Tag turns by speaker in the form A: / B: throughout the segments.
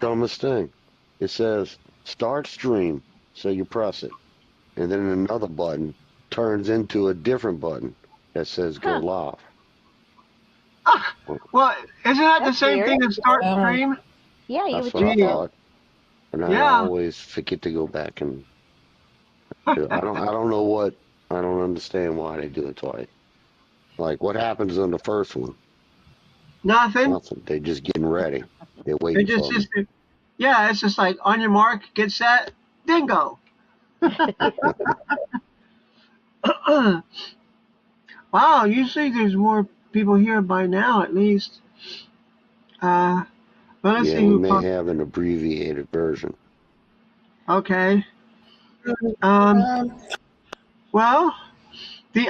A: Dumbest thing. It says start stream, so you press it, and then another button turns into a different button that says go
B: Huh.
A: live.
C: Ah, well, isn't that the
B: That's
C: same
B: weird.
C: thing as start stream?
B: Yeah, you
A: That's
B: would
A: what I
B: think
C: Gee,
B: so.
A: thought, and I
C: yeah.
A: always forget to go back and do it. I don't know what. I don't understand why they do it twice. Like what happens on the first one?
C: Nothing.
A: Nothing. They just getting ready. They're
C: It
A: waiting
C: just,
A: for me.
C: just, yeah, it's just like on your mark, get set, then go. Wow, usually there's more people here by now, at least. Uh, but let's
A: Yeah,
C: see
A: we
C: who
A: may
C: popped.
A: have an abbreviated version.
C: Okay. Um, well, the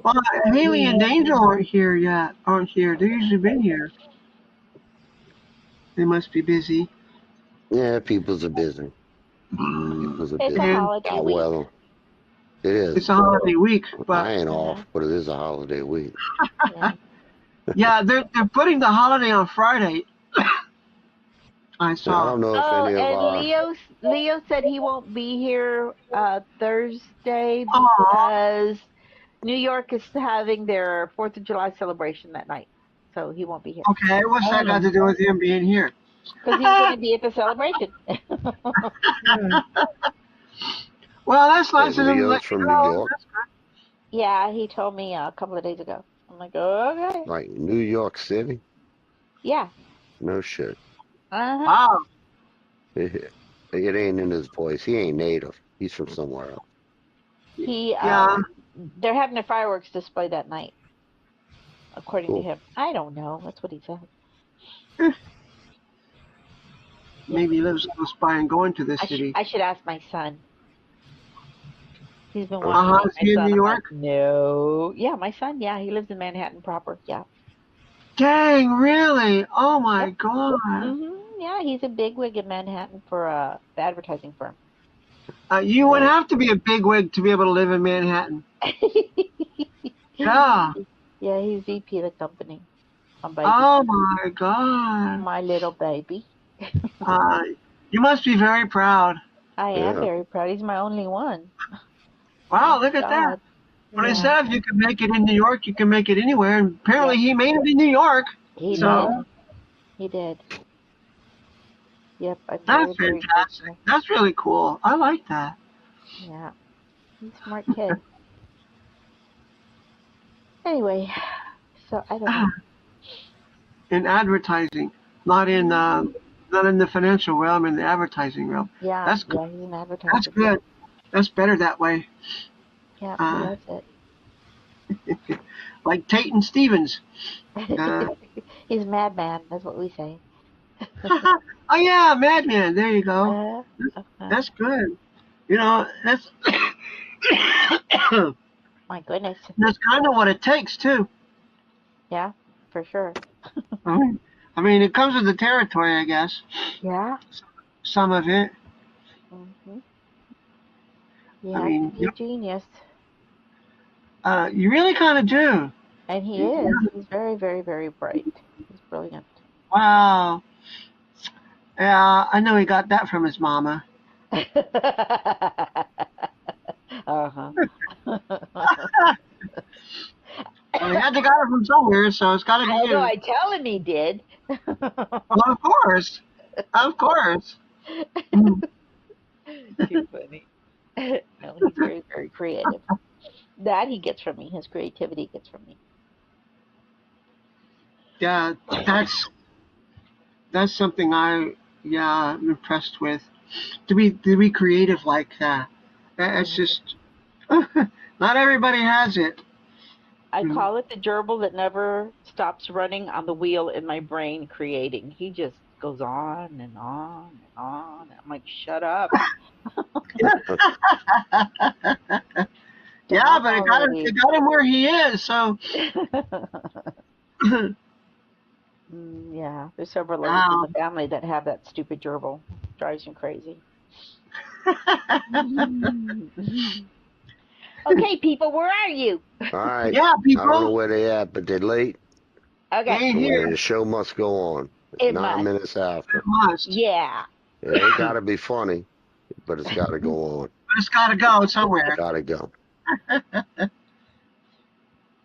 C: well, Haley and Angel aren't here yet. Aren't here. They've usually been here. They must be busy.
A: Yeah, people's are busy. People's are
B: It's a
A: busy.
C: And
B: holiday
A: Got
B: week.
A: weather. It is.
C: it's a holiday week,
A: I
C: but
A: ain't
B: Uh-huh.
A: off, but it is a holiday week.
B: Yeah.
C: yeah, they're putting the holiday on Friday. I
A: Now, I
C: saw.
A: don't know if
B: Oh,
A: any of
B: and
A: our.
B: Leo said he won't be here Thursday
C: Oh,
B: because New York is having their 4th of July celebration that night. So he won't be here
C: okay. What's that got to do with him being here?
B: because he's going to be at the celebration.
C: Well, that's
A: Wait,
C: nice of him to
A: Leo's
C: let you
A: from New
C: know.
A: York?
B: Yeah, he told me a couple of days ago. I'm like, okay.
A: Like New York City?
B: Yeah.
A: No shit.
B: Uh-huh.
C: Wow.
A: It ain't in his voice. He ain't native. He's from somewhere else.
B: He
C: Yeah.
B: they're having a fireworks display that night, according to
A: Cool.
B: him. I don't know. That's what he said. Yeah.
C: Maybe he lives close by and going to this city.
B: I should ask my son. He's been
A: Huh?
B: wanting to meet
C: Is
B: my
C: he in
B: son.
C: New
B: I'm like,
C: York?
B: no. Yeah, my son. Yeah, he lives in Manhattan proper. Yeah.
C: Dang, really? Oh my
B: Yep.
C: God.
B: Yeah, he's a bigwig in Manhattan for the advertising firm.
C: You would
A: Wow.
C: have to be a bigwig to be able to live in Manhattan. Yeah.
B: Yeah, he's VP of the company. My baby,
C: Oh my God.
B: my little baby.
C: Uh, you must be very proud.
B: I am
A: Yeah.
B: very proud. He's my only one.
C: Wow,
B: Thank
C: look at that.
B: God.
C: When I
B: Yeah.
C: said if you can make it in New York, you can make it anywhere. And apparently
B: Yep.
C: he made it in New York.
B: He did.
C: So
B: He did. Yep. I'm very,
C: that's
B: very
C: fantastic.
B: grateful.
C: That's really cool. I like that.
B: Yeah. He's a smart kid. Anyway, so I don't know.
C: In advertising, not in the financial realm, in the advertising realm.
B: Yeah.
C: That's good.
B: Yeah. He's an
C: That's
B: advertiser.
C: good. That's better that way.
B: Yeah. He
C: Uh,
B: loves it.
C: like Tate and Stevens. Uh,
B: He's a madman. That's what we say.
C: oh yeah, Madman. There you go.
B: Uh, uh,
C: That's good. You know, that's
B: my goodness.
C: that's kind of what it takes too.
B: Yeah, for sure.
C: I mean, it comes with the territory, I guess.
B: Yeah.
C: Some of it.
B: hmm You
C: I
B: have to
C: mean,
B: be a genius.
C: you really kind of do.
B: And he is. He's very, very, very bright. He's brilliant.
C: Wow. Yeah, I know he got that from his mama.
B: Uh-huh.
C: Well, he had to got it from somewhere, so it's got to be
B: Although
C: you.
B: I tell him he did.
C: Well, of course. Of course. Mm.
B: Too funny. No, he's very, very creative. That he gets from me. His creativity gets from me.
C: Yeah, that's something I'm impressed with. To be creative like that. It's
B: Mhm.
C: just not everybody has it.
B: I
C: Mm.
B: call it the gerbil that never stops running on the wheel in my brain creating. He just goes on and on and on. I'm like, shut up.
C: Yeah,
B: Stop
C: but it
B: already.
C: got him where he is. So
B: Yeah, there's several of us in
C: wow.
B: the family that have that stupid gerbil. Drives me crazy. Okay, people, where are you?
A: All right.
C: Yeah,
A: I don't know
C: people,
A: where they at, but they're late,
C: they
B: Okay.
C: ain't
A: and
C: here.
A: the show must go on. It's
B: It
A: 9 minutes after.
C: It must.
B: Yeah.
A: Yeah, it got to be funny, but it's got to go on.
C: But it's got to go somewhere.
A: Got to go. And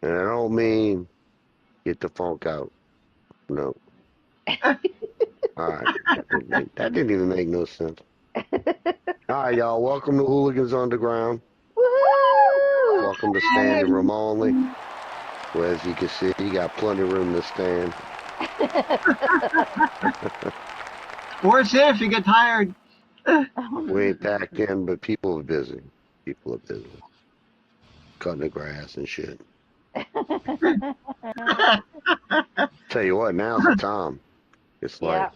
A: I don't mean get the funk out. No. All right. That didn't even make no sense. All right, y'all. Welcome to Hooligans Underground.
B: Woohoo!
A: Welcome to Standing Room Only. Well, as you can see, you got plenty of room to stand.
C: Or sit if you get tired.
A: We ain't packed in, but people are busy. People are busy. Cutting the grass and shit. Tell you what, now's the time. It's like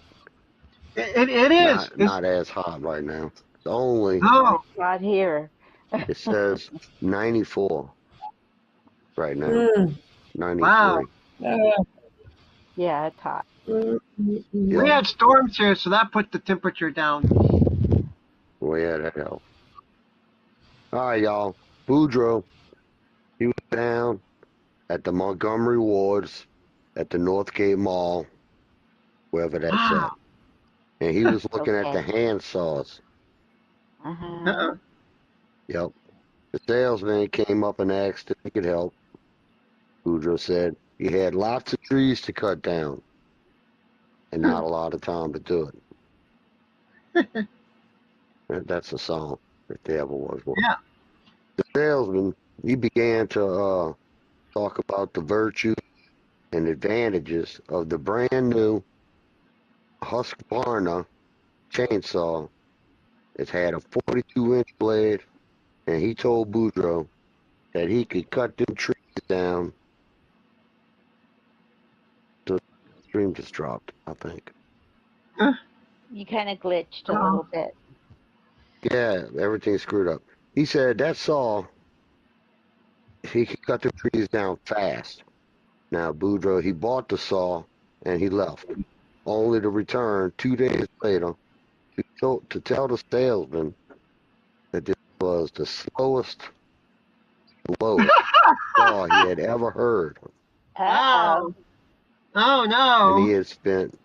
B: Yeah.
C: It is.
A: not as hot right now. It's only,
C: Oh,
B: It's hot here.
A: it says 94 right now.
D: Mm.
A: 93.
C: wow.
B: Yeah, it's hot.
C: We
A: Yep.
C: had storms here, so that put the temperature down.
A: Well, yeah, that helped. All right, y'all. Boudreaux, he was down at the Montgomery Wards at the Northgate Mall, wherever that's
C: Wow.
A: at. And he was looking at the
B: Okay.
A: hand saws.
B: Uh-huh.
A: Yep. The salesman came up and asked if he could help. Boudreaux said he had lots of trees to cut down and not a lot of time to do it. That's a song, if there ever was one.
C: Yeah.
A: The salesman, he began to talk about the virtues and advantages of the brand new Husqvarna chainsaw. It had a 42-inch blade, and he told Boudreaux that he could cut them trees down. The stream just dropped, I think.
B: You kind of glitched a little bit.
A: Yeah, everything's screwed up. He said that saw, he could cut the trees down fast. Now, Boudreaux, he bought the saw and he left, only to return 2 days later to tell the salesman that this was the slowest saw he had ever heard.
B: Uh-oh.
C: Oh no.
A: And he had spent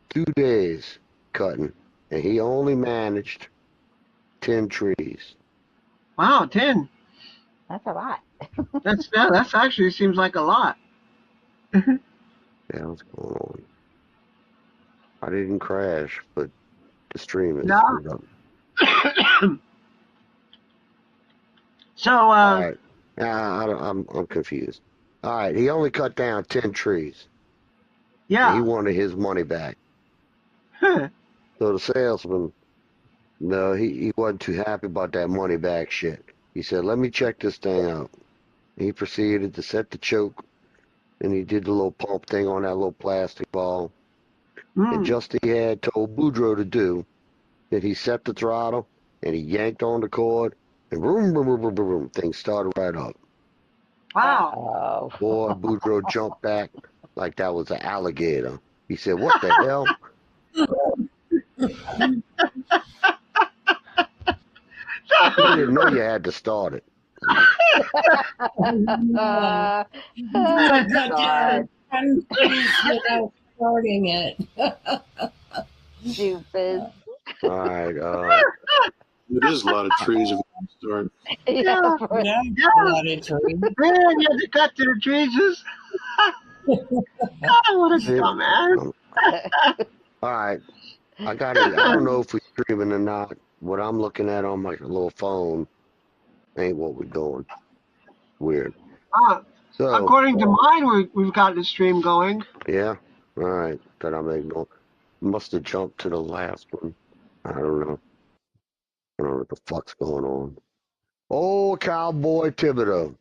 A: 2 days cutting, and he only managed 10 trees.
C: Wow, 10.
B: That's a lot.
C: That's actually seems like a lot.
A: Yeah, what's going on? I didn't crash, but the stream is
C: No.
A: screwed up.
C: So
A: All right. I'm confused. All right, he only cut down 10 trees. And he
C: yeah.
A: wanted his money back.
C: Huh.
A: So the salesman, no, he wasn't too happy about that money back shit. He said, let me check this thing out. He proceeded to set the choke, and he did the little pump thing on that little plastic ball. And
C: Mm.
A: just as he had told Boudreaux to do, that he set the throttle, and he yanked on the cord, and boom, boom, boom, boom, boom, boom, things started right up.
C: Wow.
B: Oh.
A: Boy, Boudreaux jumped back like that was an alligator. He said, what the hell? You didn't know you had to start it.
B: Oh, God.
D: 10 trees without starting it.
B: Stupid.
A: All right.
E: It is a lot of trees if you start.
B: Yeah. right.
D: Yeah,
C: Yeah.
D: a lot of trees.
C: Man, you had to cut to the trees. God, what a dumbass.
A: All right. I don't know if we're streaming or not. What I'm looking at on my little phone ain't what we're doing. Weird. So,
C: According to mine, we've got the stream going.
A: yeah. All right. That I'm ignoring. Must have jumped to the last one. I don't know. I don't know what the fuck's going on. Old Cowboy Thibodeau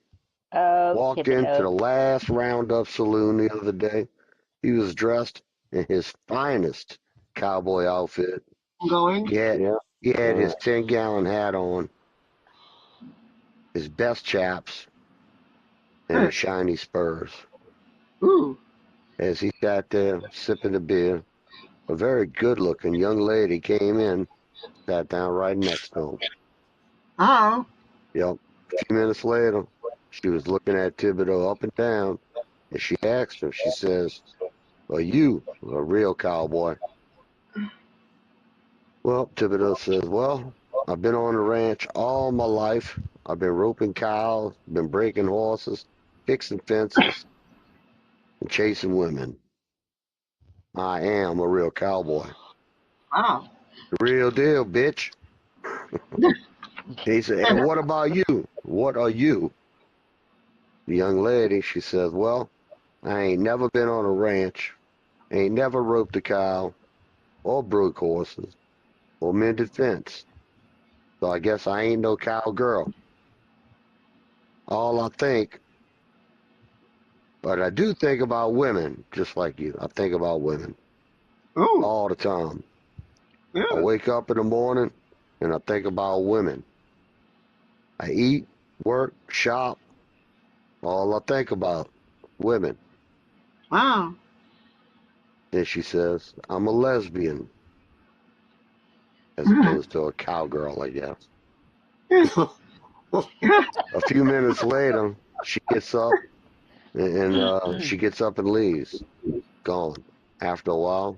B: Oh,
A: walked into the last Roundup saloon the other day. He was dressed in his finest cowboy outfit.
C: Going.
A: He had his 10-gallon hat on, his best chaps, and his shiny spurs.
C: Ooh.
A: As he sat there sipping a beer, a very good-looking young lady came in, sat down right next to him.
C: Oh.
A: Yep. A few minutes later, she was looking at Thibodeau up and down, and she asked him, she says, Are you a real cowboy? Well, Thibodeau says, well, I've been on the ranch all my life. I've been roping cows, been breaking horses, fixing fences, and chasing women. I am a real cowboy.
C: Wow.
A: The real deal, bitch. He said, and what about you? What are you? The young lady, she says, well, I ain't never been on a ranch, ain't never roped a cow, or broke horses, or mended fence. So I guess I ain't no cowgirl. All I think, but I do think about women, just like you. I think about women
C: Ooh.
A: all the time. I
C: Ooh.
A: wake up in the morning and I think about women. I eat, work, shop, all I think about women.
C: Wow.
A: Then she says, I'm a lesbian, as opposed to a cowgirl, I guess. A few minutes later, she gets up and she gets up and leaves. Gone. After a while,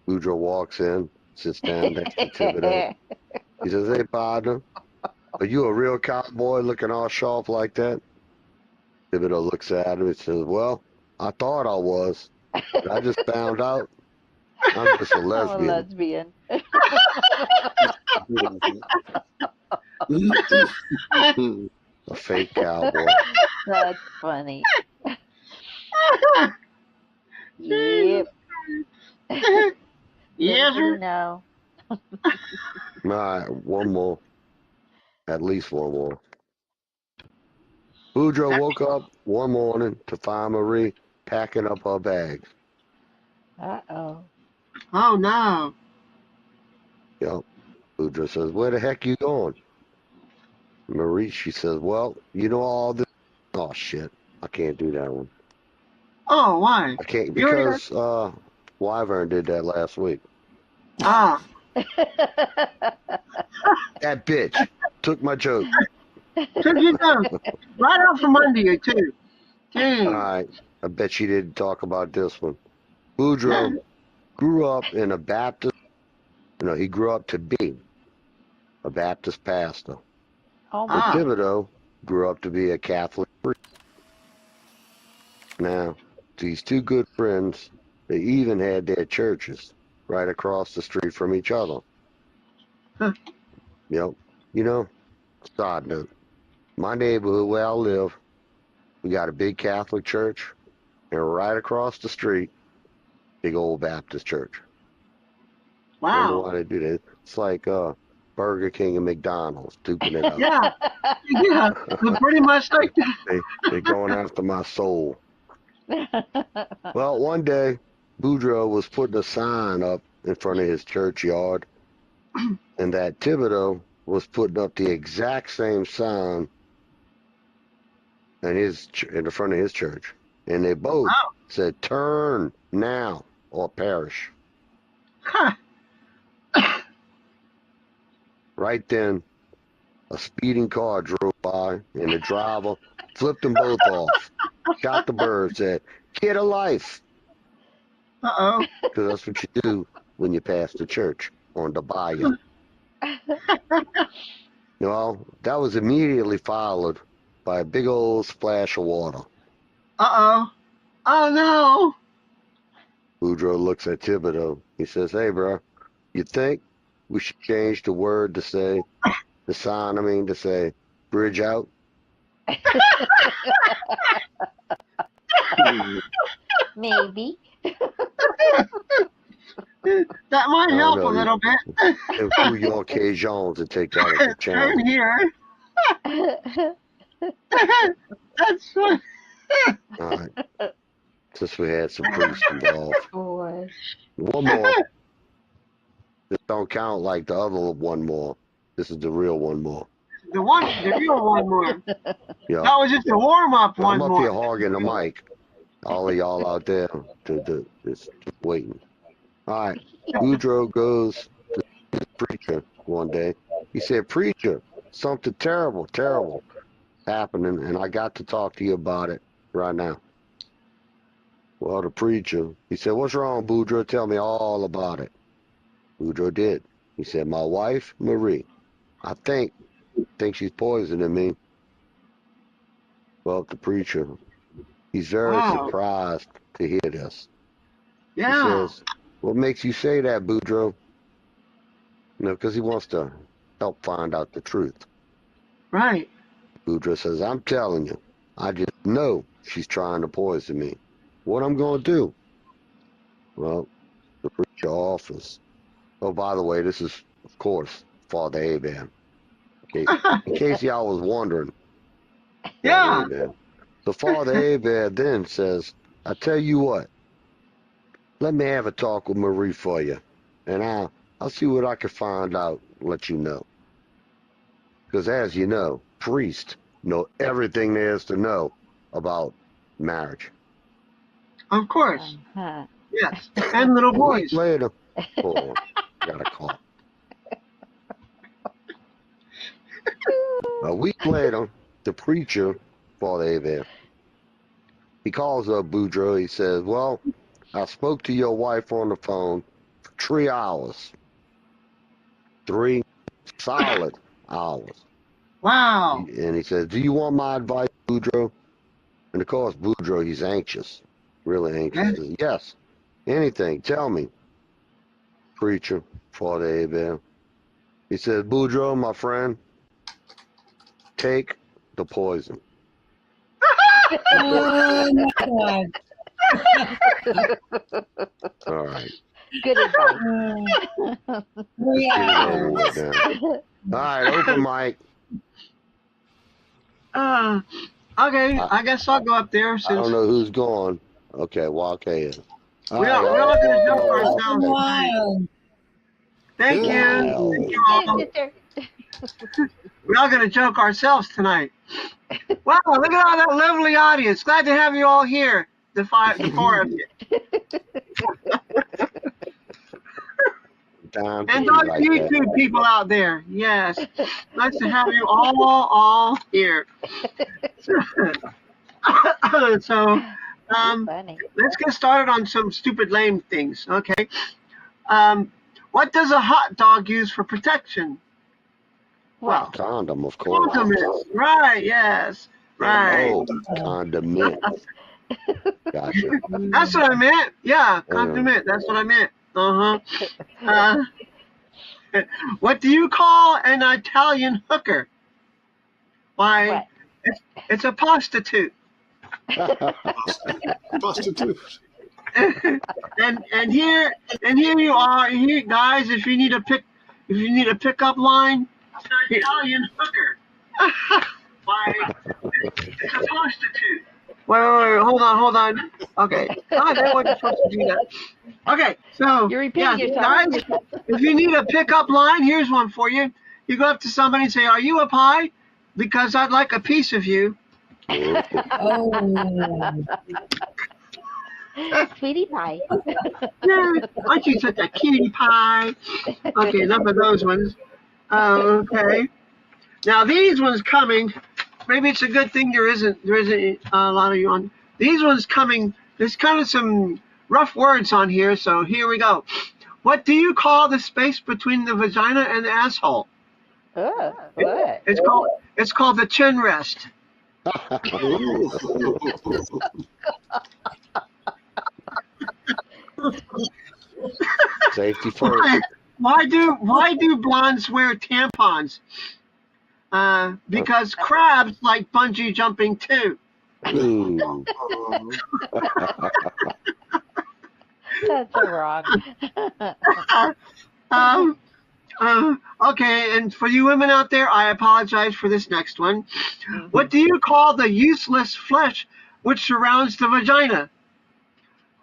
A: Boudreaux walks in, sits down next to Thibodeau. He says, hey, partner, are you a real cowboy looking all sharp like that? Thibodeau looks at him and says, well, I thought I was, but I just found out I'm just a
B: I'm a
A: lesbian,
B: lesbian.
A: a fake cowboy.
B: That's funny. Yep.
C: Yes,
B: Little did he
C: sir.
B: know.
A: All right, one more. At least one more. Boudreaux woke up one morning to find Marie packing up her bags.
B: Uh-oh.
C: Oh no.
A: Yep. Boudreaux says, where the heck you going? Marie, she says, well, you know all this. Oh, shit. I can't do that one.
C: Oh, why?
A: I can't
C: You already got.
A: because Wyvern did that last week.
C: Ah.
A: That bitch took my joke.
C: Took you down. Right off from under you too.
A: All
C: Dang.
A: right. I bet she didn't talk about this one. Boudreaux grew up in a Baptist. No, he grew up to be a Baptist pastor.
B: Oh
A: But
C: Ah.
B: my.
A: Thibodeau grew up to be a Catholic priest. Now, these two good friends, they even had their churches right across the street from each other.
C: Huh.
A: Yep. You know, side note, my neighborhood where I live, we got a big Catholic church, and right across the street, big old Baptist church. Wonder
C: Wow.
A: why they do that. It's like Burger King and McDonald's duking it out.
C: Yeah. Yeah. But pretty much like that.
A: They're going after my soul. Well, one day, Boudreaux was putting a sign up in front of his churchyard, and that Thibodeau was putting up the exact same sign in the front of his church, and they both
C: Wow.
A: said, "Turn now or perish."
C: Huh.
A: Right then, a speeding car drove by, and the driver flipped them both off, shot the bird, said, "Get a life,"
C: Uh
A: because that's what you do when you pass the church on the bayou. Well, that was immediately followed by a big old splash of water.
C: oh. Oh no.
A: Boudreaux looks at Thibodeau. He says, hey, bro, you think we should change the word to say, the sign, to say, bridge out?
B: Maybe.
C: That
A: I
C: might
A: don't
C: help a
A: know.
C: little bit.
A: Who your K. Jones to take that as a
C: Turn
A: challenge.
C: here. That's fun.
A: All right. Since we had some priests involved.
B: Boy.
A: One more. This don't count like the other one more. This is the real one more.
C: The real one more.
A: Yeah.
C: That was just a warm up
A: I'm
C: one
A: up
C: more.
A: here hogging the mic. All of y'all out there just waiting. All right. Boudreaux goes to the preacher one day. He said, preacher, something terrible, terrible. Happening, and I got to talk to you about it right now. Well, the preacher, he said, "What's wrong, Boudreaux? Tell me all about it." Boudreaux did. He said, "My wife, Marie, I think she's poisoning me." Well, the preacher, he's very
C: Wow.
A: surprised to hear this. He
C: Yeah.
A: says, "What makes you say that, Boudreaux?" Because he wants to help find out the truth.
C: Right.
A: Boudreaux says, "I'm telling you, I just know she's trying to poison me. What I'm going to do?" Well, the preacher offers. Oh, by the way, this is, of course, Father Abraham. In case y'all was wondering, Father
C: Yeah.
A: Abraham. So Father Abraham then says, "I tell you what, let me have a talk with Marie for you, and I'll see what I can find out and let you know. Because as you know, priests know everything there is to know about marriage."
C: Of course.
B: Uh-huh.
C: Yes. And little
A: A week
C: boys.
A: later, hold on, got a call. A week later, the preacher, Father Abraham, he calls up Boudreaux. He says, "Well, I spoke to your wife on the phone for 3 hours, 3 solid hours."
C: Wow.
A: And he says, "Do you want my advice, Boudreaux?" And of course, Boudreaux, he's anxious, really anxious.
C: Yeah.
A: He says, "Yes, anything, tell me." Preacher, Father Abraham. He says, "Boudreaux, my friend, take the poison."
D: Oh my God.
A: All right,
B: Good advice.
D: Uh,
A: let's
D: 3
A: get it over
D: hours.
A: with now. All right, open mic.
C: Uh, okay.
A: I,
C: I guess I'll go up there
A: I don't
C: since
A: know who's going. Okay, Walk is. All
C: we
A: right,
C: are, we
A: y'all.
C: are going to
A: Welcome
C: joke
A: on
D: It's
A: Walk.
D: been
C: ourselves
D: a
C: tonight.
D: while.
C: Thank
E: Yeah.
C: you.
A: Wow.
C: Thank you
B: Hey,
C: all.
B: sister.
C: We're all going to joke ourselves tonight. Wow, look at all that lovely audience. Glad to have you all here. The four of you.
A: Time to
C: And
A: be
C: all
A: like
C: you
A: that.
C: YouTube people out there. Yes. Nice to have you all here. So,
B: You're
C: um,
B: funny.
C: let's get started on some stupid lame things. Okay. Um, what does a hot dog use for protection?
B: What?
C: Well,
A: Condom, of course.
C: condiments. Right. Yes. Right.
A: Oh, condiment. Gotcha.
C: That's what I meant. Yeah,
A: Uh,
C: condiment. That's what I meant. Uh-huh. Uh, what do you call an Italian hooker? Why,
B: What?
C: it's a prostitute.
E: Prostitute.
C: and here you are, here guys. If you need a pickup line, it's an Italian hooker. Why, it's a prostitute. Wait, hold on. Okay. God, I wasn't supposed to do that. Okay, so
B: You're
C: yeah,
B: repeating yourself.
C: guys, if you need a pickup line, here's one for you. You go up to somebody and say, "Are you a pie? Because I'd like a piece of you."
A: oh,
D: Oh,
B: Sweetie pie.
C: Yeah, aren't you such a cutie pie? Okay, enough of those ones. Okay, now these ones coming. Maybe it's a good thing there isn't a lot of you on. These ones coming. There's kind of some rough words on here, so here we go. What do you call the space between the vagina and the asshole?
B: Oh, what?
C: It's called the chin rest.
E: Ooh.
A: safety first.
C: Why do blondes wear tampons? Because crabs like bungee jumping too.
A: Ooh.
B: That's so wrong.
C: um, okay, and for you women out there, I apologize for this next one.
B: Mhm.
C: What do you call the useless flesh which surrounds the vagina?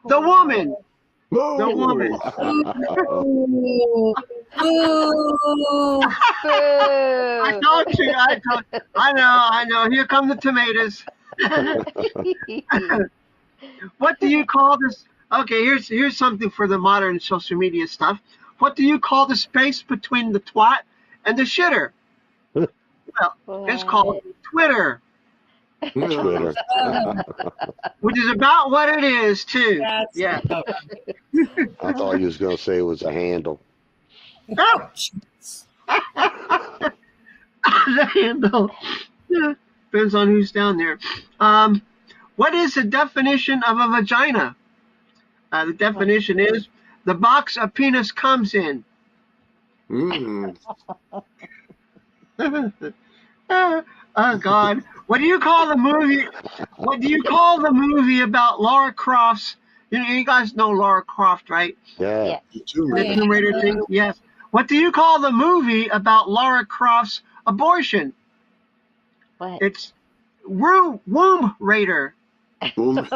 C: The woman. The woman.
E: Whoa.
D: ooh, ooh.
C: I
B: Boo.
C: told you. I know. Here come the tomatoes. What do you call this? Okay, here's something for the modern social media stuff. What do you call the space between the twat and the shitter? Well, it's called
B: What?
C: Twitter.
A: Twitter.
C: which is about what it is too.
D: That's
C: Yeah.
A: I thought you was gonna say it was a handle.
C: Oh, the handle. Yeah. Depends on who's down there. What is the definition of a vagina? The definition is the box a penis comes in.
E: Mm.
C: Oh God! What do you call the movie? What do you call the movie about Laura Croft's? You guys know Laura Croft, right?
A: Yeah.
B: Yeah.
E: The Tomb
C: The
E: Raider.
C: Tomb Raider thing. Yes. What do you call the movie about Laura Croft's abortion?
B: What?
C: It's Womb Raider.
E: Boom.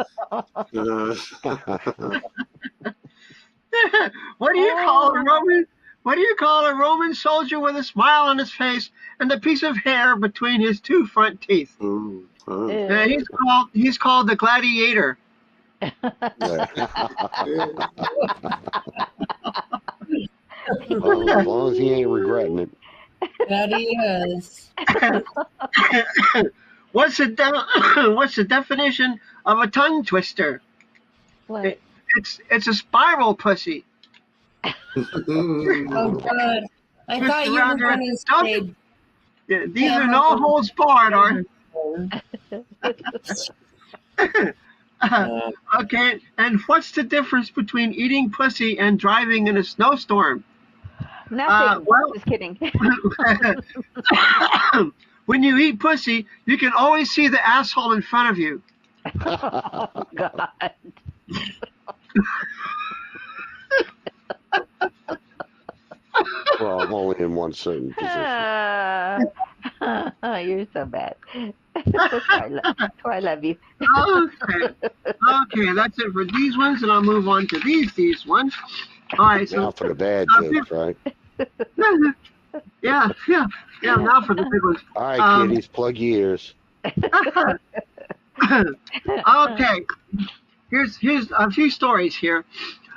C: What do you call a Roman? What do you call a Roman soldier with a smile on his face and a piece of hair between his two front teeth?
E: Oh, oh.
C: He's called the gladiator.
A: Well, as long as he ain't regretting it.
D: that he is.
C: What's the definition of a tongue twister?
B: What?
C: It's a spiral pussy.
D: Oh, God. I
C: Twist
D: thought you
C: around
D: were
C: her.
D: going to
C: Don't-
D: say.
C: Yeah, these are no holds barred, are okay. And what's the difference between eating pussy and driving in a snowstorm?
B: Nothing.
C: well-
B: Just kidding.
C: When you eat pussy, you can always see the asshole in front of you.
B: Oh, God.
A: Well, I'm only in one certain position.
B: You're so bad. That's why I love you.
C: Okay, that's it for these ones, and I'll move on to these ones. All right,
A: Now
C: so
A: for the bad jokes, right?
C: yeah. Now for the big ones.
A: All right, kiddies, plug your ears.
C: Okay, here's a few stories here.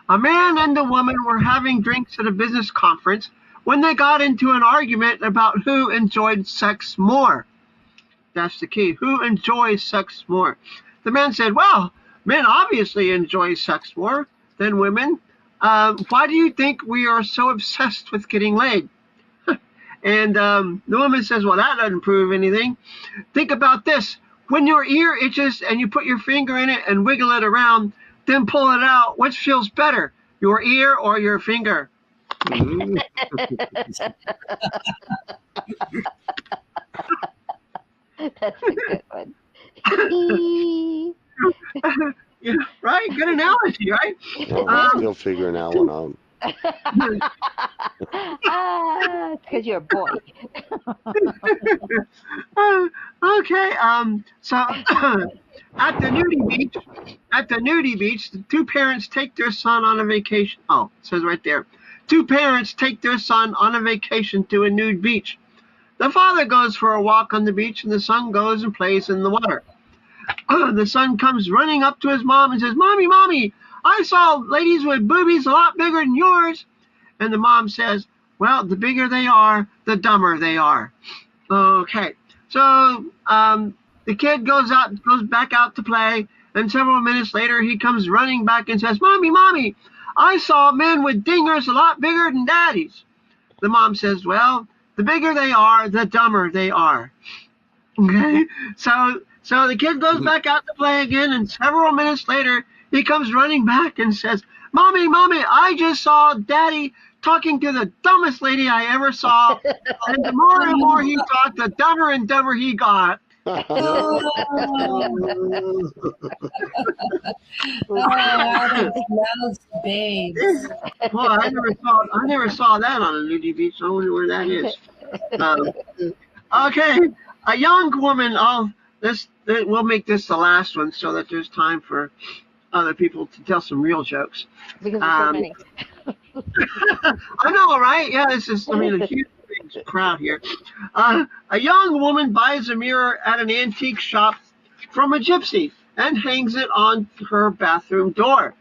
C: A man and a woman were having drinks at a business conference when they got into an argument about who enjoyed sex more. That's the key. Who enjoys sex more? The man said, well, men obviously enjoy sex more than women. Why do you think we are so obsessed with getting laid? And the woman says, well, that doesn't prove anything. Think about this. When your ear itches and you put your finger in it and wiggle it around, then pull it out, which feels better, your ear or your finger?
E: Mm.
B: That's a good one.
C: Yeah, right? Good analogy, right?
A: Well, I'm still figuring that one out.
B: It's because you're a boy.
C: Okay. So at the nudie beach, the two parents take their son on a vacation. Oh, it says right there. Two parents take their son on a vacation to a nude beach. The father goes for a walk on the beach, and the son goes and plays in the water. The son comes running up to his mom and says, Mommy, Mommy, I saw ladies with boobies a lot bigger than yours. And the mom says, well, the bigger they are, the dumber they are. Okay. So the kid goes back out to play, and several minutes later he comes running back and says, Mommy, Mommy, I saw men with dingers a lot bigger than daddy's. The mom says, well, the bigger they are, the dumber they are. Okay. So the kid goes back out to play again, and several minutes later he comes running back and says, Mommy, Mommy, I just saw Daddy talking to the dumbest lady I ever saw. And the more and more he talked, the dumber and dumber he got.
D: Adam smells babes.
C: Well, I never saw that on a nudie beach. I wonder where that is. Okay, a young woman. We'll make this the last one so that there's time for other people to tell some real jokes.
B: Because there's so many.
C: I know, right? Yeah, a huge big crowd here. A young woman buys a mirror at an antique shop from a gypsy and hangs it on her bathroom door.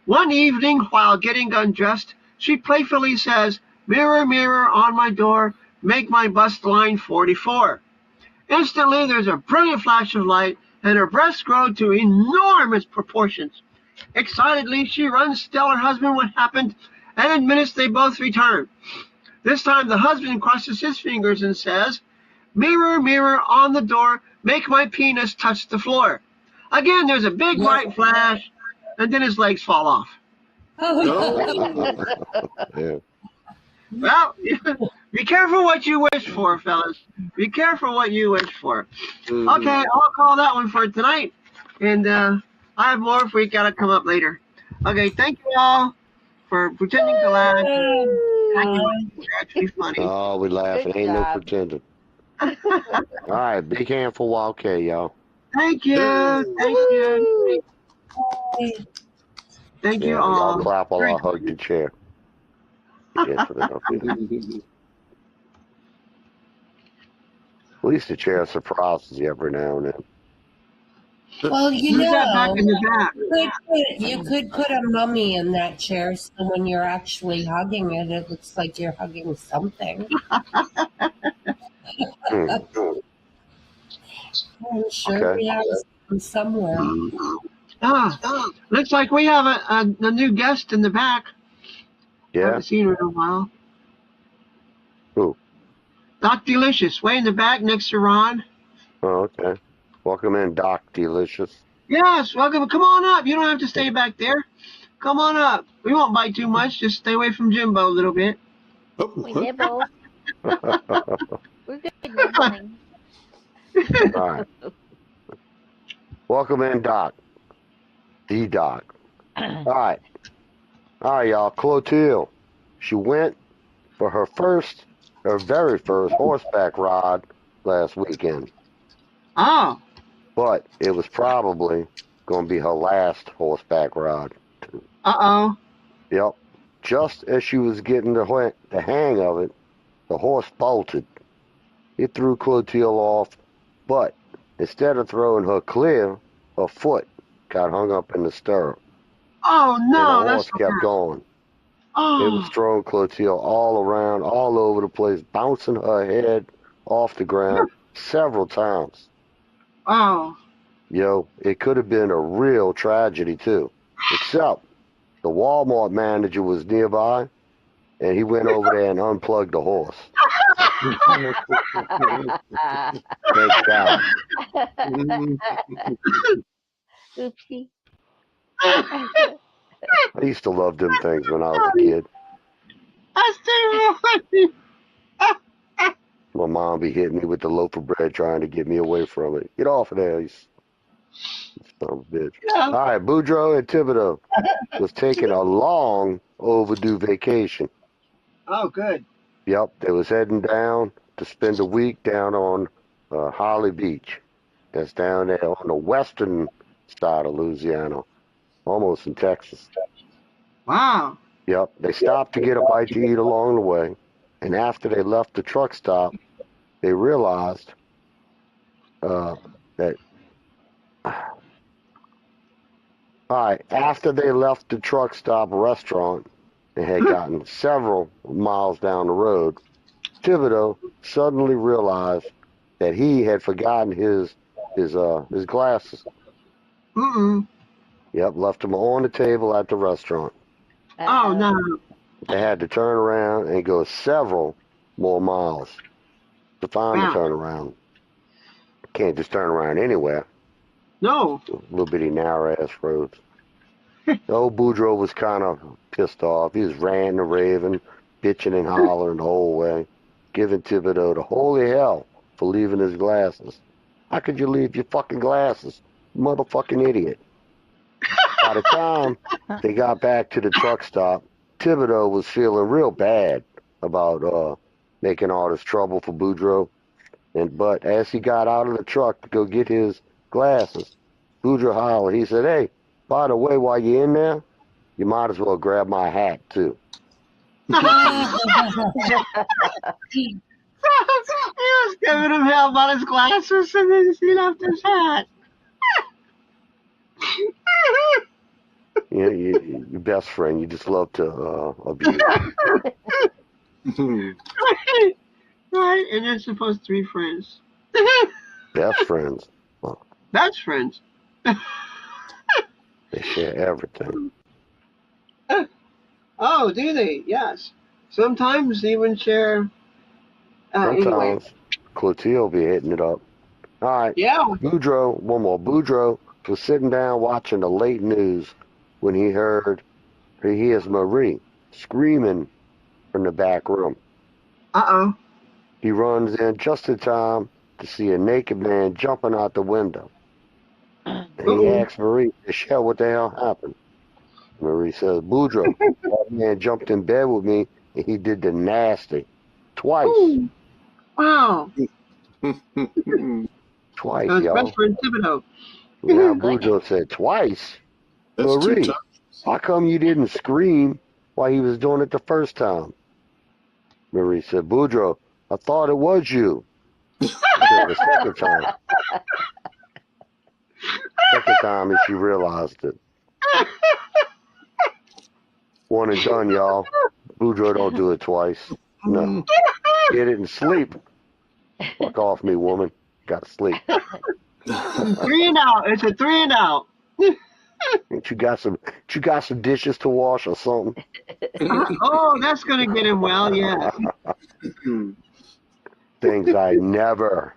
C: One evening, while getting undressed, she playfully says, Mirror, mirror on my door, make my bust line 44. Instantly, there's a brilliant flash of light, and her breasts grow to enormous proportions. Excitedly, she runs to tell her husband what happened, and in minutes they both return. This time, the husband crosses his fingers and says, "Mirror, mirror on the door, make my penis touch the floor." Again, there's a big white flash, and then his legs fall off.
D: Oh,
A: Yeah.
C: Well, be careful what you wish for, fellas. Be careful what you wish for. Okay, I'll call that one for tonight. And I have more if we gotta come up later. Okay, thank you all for pretending to laugh. You're actually funny.
A: Oh, we laughing.
B: Good
A: Ain't no
B: job.
A: pretending. All right, big hand for YK, y'all.
C: Thank you. Thank you. Thank you
A: Yeah,
C: all.
A: y'all clap while I hug the chair. Yeah, put it up here. At least the chair surprises you every now and then.
D: well, you
C: Who's that back in
D: know,
C: the back?
D: you could put a mummy in that chair, so when you're actually hugging it, it looks like you're hugging something. I'm sure
A: Okay.
D: we have some somewhere.
C: Looks like we have a new guest in the back.
A: Yeah.
C: Haven't seen her in a while.
A: Who?
C: Doc Delicious, way in the back next to Ron.
A: Oh, okay. Welcome in, Doc Delicious.
C: Yes, welcome. Come on up. You don't have to stay back there. Come on up. We won't bite too much. Just stay away from Jimbo a little bit.
B: We nibble. We're good nibbling.
A: All right. Welcome in, Doc. The Doc. All right. All right, y'all. Clotilde. She went for her very first horseback ride last weekend.
C: Oh.
A: But it was probably going to be her last horseback ride.
C: Uh-oh.
A: Yep. Just as she was getting the hang of it, the horse bolted. It threw Clotilde off, but instead of throwing her clear, her foot got hung up in the stirrup.
C: Oh, no.
A: And the
C: That's
A: horse kept going.
C: Oh.
A: It was throwing Clotilde all around, all over the place, bouncing her head off the ground several times.
C: Oh.
A: Yo, it could have been a real tragedy, too. Except the Walmart manager was nearby, and he went over there and unplugged the horse. Thank God.
B: Oopsie.
A: I used to love them things when I was a kid.
C: That's too funny.
A: My mom be hitting me with the loaf of bread trying to get me away from it. Get off of there, you son of a bitch.
C: Yeah.
A: All right, Boudreaux and Thibodeau was taking a long overdue vacation.
C: Oh, good.
A: Yep, they was heading down to spend a week down on Holly Beach. That's down there on the western side of Louisiana, almost in Texas.
C: Wow.
A: Yep, they stopped to get a bite to eat along the way, and after they left the truck stop, they realized that. All right, after they left the truck stop restaurant and had gotten several miles down the road, Thibodeau suddenly realized that he had forgotten his glasses. Yep, left them on the table at the restaurant.
C: Oh, no.
A: They had to turn around and go several more miles to find the turnaround. Can't just turn around anywhere.
C: No.
A: Little bitty narrow-ass roads. The old Boudreaux was kind of pissed off. He was ranting and raving, bitching and hollering the whole way, giving Thibodeau the holy hell for leaving his glasses. How could you leave your fucking glasses? Motherfucking idiot. By the time they got back to the truck stop, Thibodeau was feeling real bad about making all this trouble for Boudreaux. But as he got out of the truck to go get his glasses, Boudreaux hollered. He said, "Hey, by the way, while you're in there, you might as well grab my hat, too."
C: He was giving him hell about his glasses, and then he left his hat.
A: Your best friend, you just love to abuse.
C: Right, and they're supposed to be friends.
A: Best friends. Well,
C: Best friends.
A: they share everything.
C: Oh, do they? Yes. Sometimes even share. Anyway.
A: Sometimes Clotilde be hitting it up. All right.
C: Yeah.
A: Boudreaux, one more. Boudreaux was sitting down watching the late news when he hears Marie screaming from the back room.
C: Uh-oh.
A: He runs in just in time to see a naked man jumping out the window. And he
C: Uh-oh.
A: asks Marie, Michelle, what the hell happened? Marie says, Boudreaux, that man jumped in bed with me and he did the nasty. Twice.
C: Ooh. Wow.
A: Twice,
C: His
A: y'all.
C: best friend Thibodeau.
A: Now Boudreaux said, twice?
E: That's two
A: Marie,
E: times.
A: how come you didn't scream while he was doing it the first time? Marie said, Boudreaux, I thought it was you. She said the second time. Second time and she realized it. One and done, y'all. Boudreaux don't do it twice. No. Get it and sleep. Fuck off me, woman. Gotta sleep.
C: 3 and out. It's a 3 and out.
A: Ain't you got some dishes to wash or something?
C: Oh, that's gonna get him well. Yeah.
A: Things I never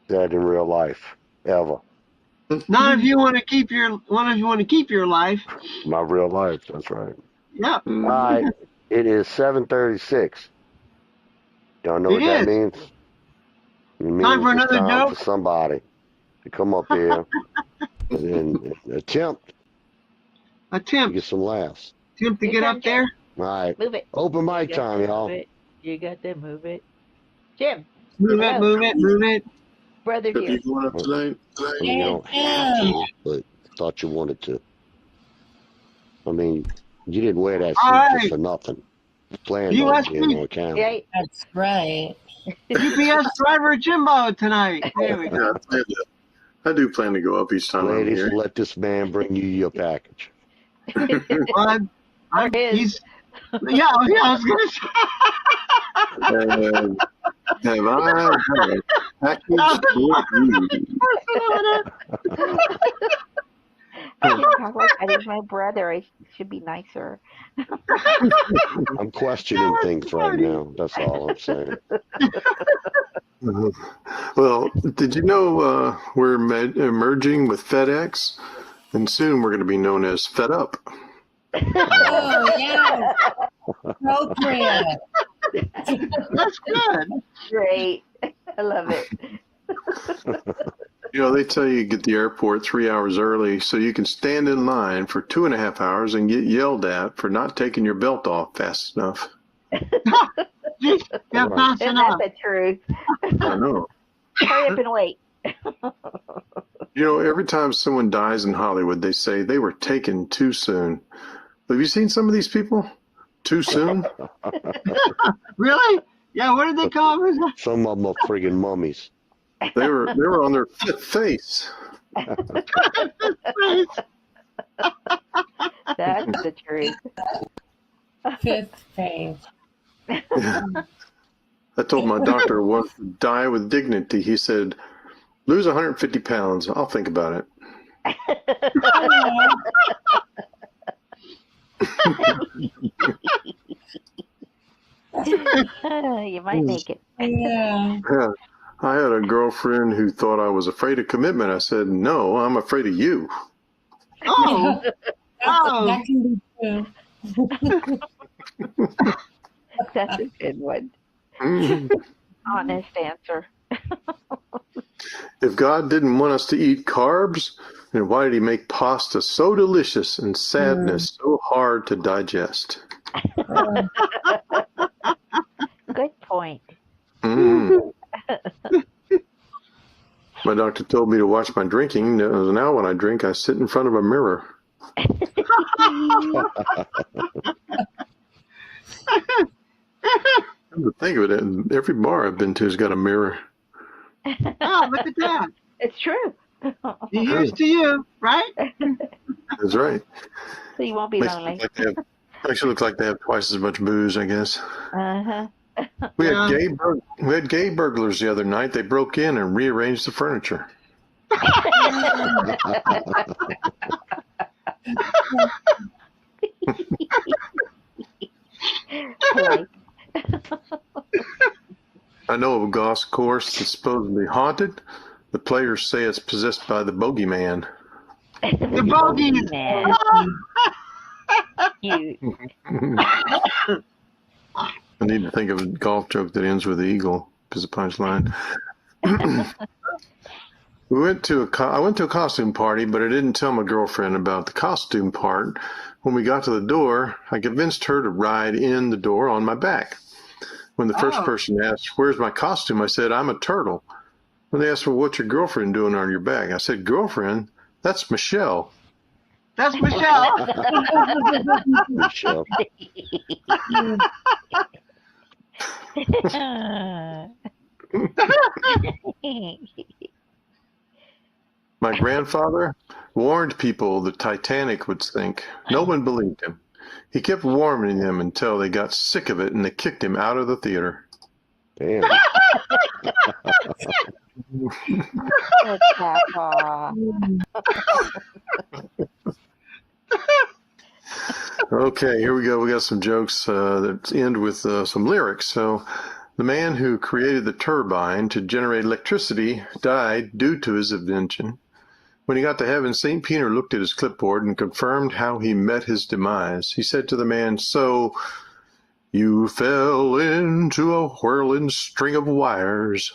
A: said in real life. Ever.
C: Not if you want to keep your life.
A: My real life, that's right.
C: Yep.
A: All right. It is 7:36. Y'all know
C: It
A: what that
C: is.
A: means? It means
C: Time for
A: it's
C: another
A: time
C: joke?
A: for somebody to come up here and attempt to
C: Attempt
A: get some laughs.
C: to get up there.
A: All right.
B: Move it.
A: Open mic
B: You got
A: time,
B: to
A: y'all.
B: move it. You got to move it. Jim,
C: Move it,
B: Hello.
C: move it, move it.
B: brother
E: Have
B: here.
E: you going up tonight?
A: I mean, you don't have to, but thought you wanted to. I mean, you didn't wear that suit
C: All
A: just
C: right.
A: for nothing. You planned on being on camera.
B: Yeah,
D: That's right.
C: UPS driver Jimbo tonight. There we go.
E: Yeah, I do plan to go up each time I'm
A: Ladies,
E: here.
A: let this man bring you your package.
C: Well,
B: Or his.
C: he's yeah, I was gonna say.
E: Have I had a package for you?
B: I can talk like that. He's my brother. I should be nicer.
A: I'm questioning things right now. That's all I'm saying.
E: Well, did you know we're merging with FedEx? And soon we're going to be known as Fed Up.
D: Oh, yeah. Appropriate.
C: That's good.
B: Great. I love it.
E: You know, they tell you to get the airport 3 hours early so you can stand in line for 2.5 hours and get yelled at for not taking your belt off fast enough.
C: Yeah, fast
B: Isn't
C: enough.
B: that the truth?
E: I know.
B: Hurry up and wait.
E: You know, every time someone dies in Hollywood, they say they were taken too soon. Have you seen some of these people? Too soon?
C: Really? Yeah, what did they call him?
A: Some of them are friggin' mummies.
E: They were on their fifth face.
B: That's the truth.
D: Fifth phase.
E: I told my doctor once to die with dignity. He said, lose 150 pounds. I'll think about it.
B: You might make it.
D: Yeah.
E: Yeah. I had a girlfriend who thought I was afraid of commitment. I said, no, I'm afraid of you.
C: Oh, oh.
D: That can be true.
B: That's a good one. Honest answer.
E: If God didn't want us to eat carbs, then why did he make pasta so delicious and sadness so hard to digest?
B: Good point.
E: My doctor told me to watch my drinking. Now when I drink, I sit in front of a mirror. Come to think of it, every bar I've been to has got a mirror.
C: Oh, look at that.
B: It's true.
C: Here's to you, right?
E: That's right.
B: So you won't be lonely.
E: Makes you look like they have twice as much booze, I guess.
B: Uh-huh.
E: We
C: Yeah.
E: had gay burglars the other night. They broke in and rearranged the furniture.
B: Like,
E: I know of a golf course that's supposedly haunted. The players say it's possessed by the bogeyman.
C: The bogeys.
B: man, cute.
E: I need to think of a golf joke that ends with the eagle as a punchline. I went to a costume party, but I didn't tell my girlfriend about the costume part. When we got to the door, I convinced her to ride in the door on my back. When the first person asked, "Where's my costume?" I said, "I'm a turtle." When they asked, "Well, what's your girlfriend doing on your back?" I said, "Girlfriend? That's Michelle."
C: That's Michelle.
A: Michelle.
E: My grandfather warned people the Titanic would sink. No one believed him. He kept warning them until they got sick of it and they kicked him out of the theater.
A: Damn.
B: Oh, Papa.
E: Okay, here we go. We got some jokes that end with some lyrics. So, the man who created the turbine to generate electricity died due to his invention. When he got to heaven, St. Peter looked at his clipboard and confirmed how he met his demise. He said to the man, "So, you fell into a whirling string of wires."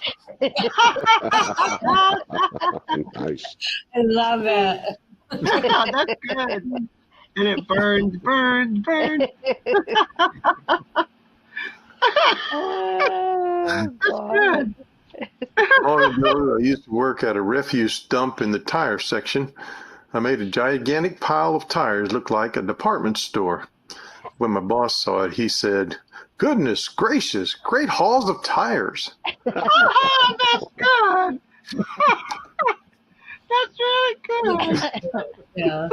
A: Nice.
D: I love it.
C: That's good. And it burns.
B: Oh, God.
C: Good.
E: Long ago, I used to work at a refuse dump in the tire section. I made a gigantic pile of tires look like a department store. When my boss saw it, he said, "Goodness gracious, great hauls of tires."
C: Oh, that's good. That's really good.
D: Yeah.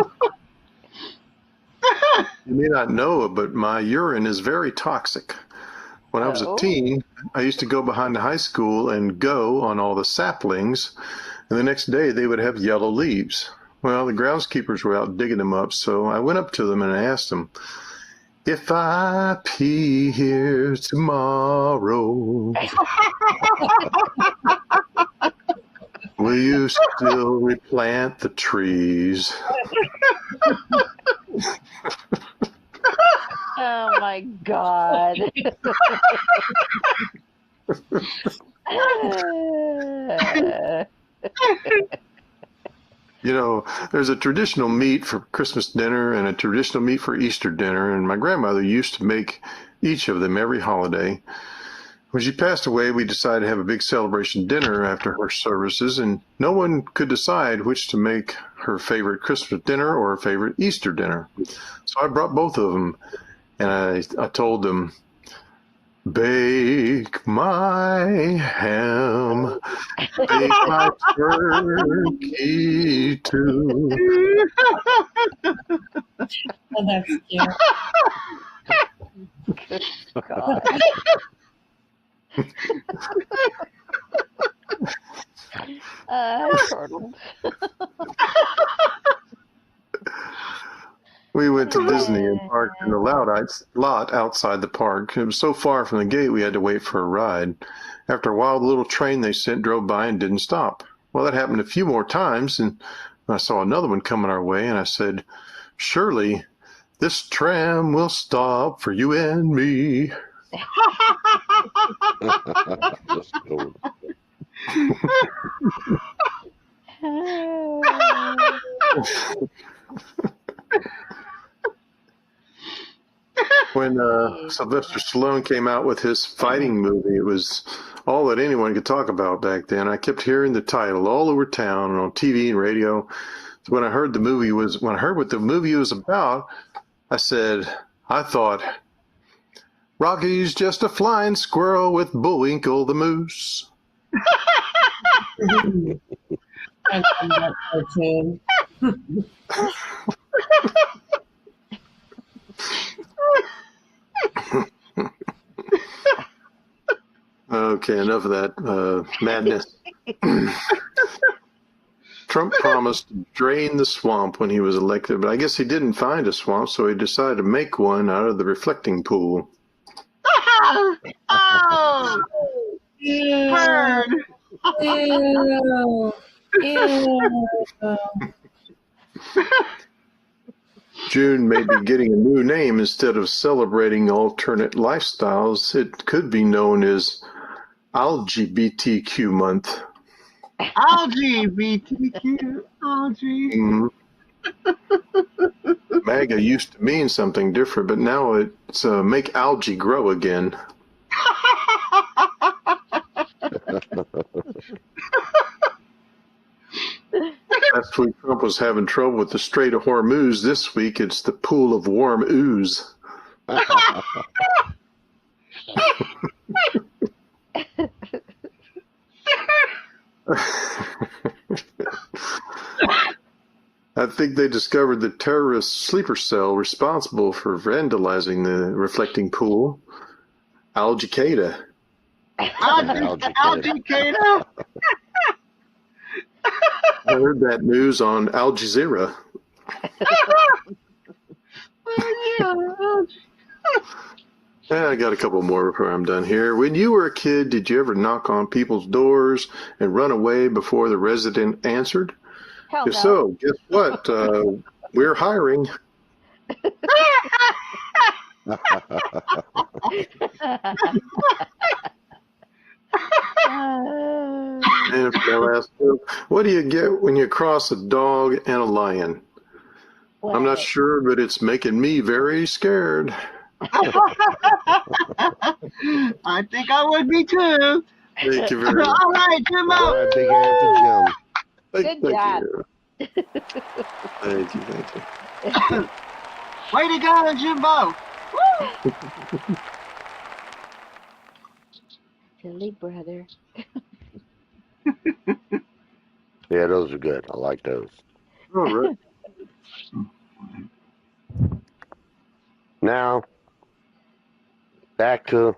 E: You may not know it, but my urine is very toxic. When I was a
B: Oh.
E: teen, I used to go behind the high school and go on all the saplings, and the next day they would have yellow leaves. Well, the groundskeepers were out digging them up, so I went up to them and I asked them, "If I pee here tomorrow, will you still replant the trees?"
B: Oh, my God.
E: You know, there's a traditional meat for Christmas dinner and a traditional meat for Easter dinner, and my grandmother used to make each of them every holiday. When she passed away, we decided to have a big celebration dinner after her services, and no one could decide which to make her favorite Christmas dinner or her favorite Easter dinner. So I brought both of them, and I told them, "Bake my ham, bake my turkey too."
D: Oh, that's cute.
B: God. Turtles.
E: We went to Disney and parked in the lot outside the park. It was so far from the gate we had to wait for a ride. After a while, the little train they sent drove by and didn't stop. Well, that happened a few more times, and I saw another one coming our way, and I said, "Surely this tram will stop for you and me."
A: That's cool.
E: When Sylvester Stallone came out with his fighting movie, it was all that anyone could talk about back then. I kept hearing the title all over town and on TV and radio. So when I heard what the movie was about, I thought, "Rocky's just a flying squirrel with Bullwinkle the moose."
D: I love that cartoon.
E: Okay, enough of that madness. Trump promised to drain the swamp when he was elected, but I guess he didn't find a swamp, so he decided to make one out of the reflecting pool.
C: Oh, burn.
D: Ew. Ew.
E: June may be getting a new name. Instead of celebrating alternate lifestyles, it could be known as LGBTQ month.
C: LGBTQ. Algae.
E: Mm. MAGA used to mean something different, but now it's make algae grow again. Last week, Trump was having trouble with the Strait of Hormuz. This week, it's the pool of warm ooze. I think they discovered the terrorist sleeper cell responsible for vandalizing the reflecting pool. Al-Qaeda.
C: Al-Qaeda.
E: I heard that news on Al Jazeera. Yeah, I got a couple more before I'm done here. When you were a kid, did you ever knock on people's doors and run away before the resident answered?
B: Hell
E: If
B: no.
E: so, guess what? We're hiring. And they'll ask you, what do you get when you cross a dog and a lion? I'm not sure, but it's making me very scared.
C: I think I would be too.
E: Thank you very much.
C: All right, Jimbo.
A: All right, big hand for Jim.
B: Good job.
E: You. Thank you.
C: Way to go, Jimbo.
B: Silly brother.
A: Yeah, those are good. I like those.
E: All right.
A: Now, back to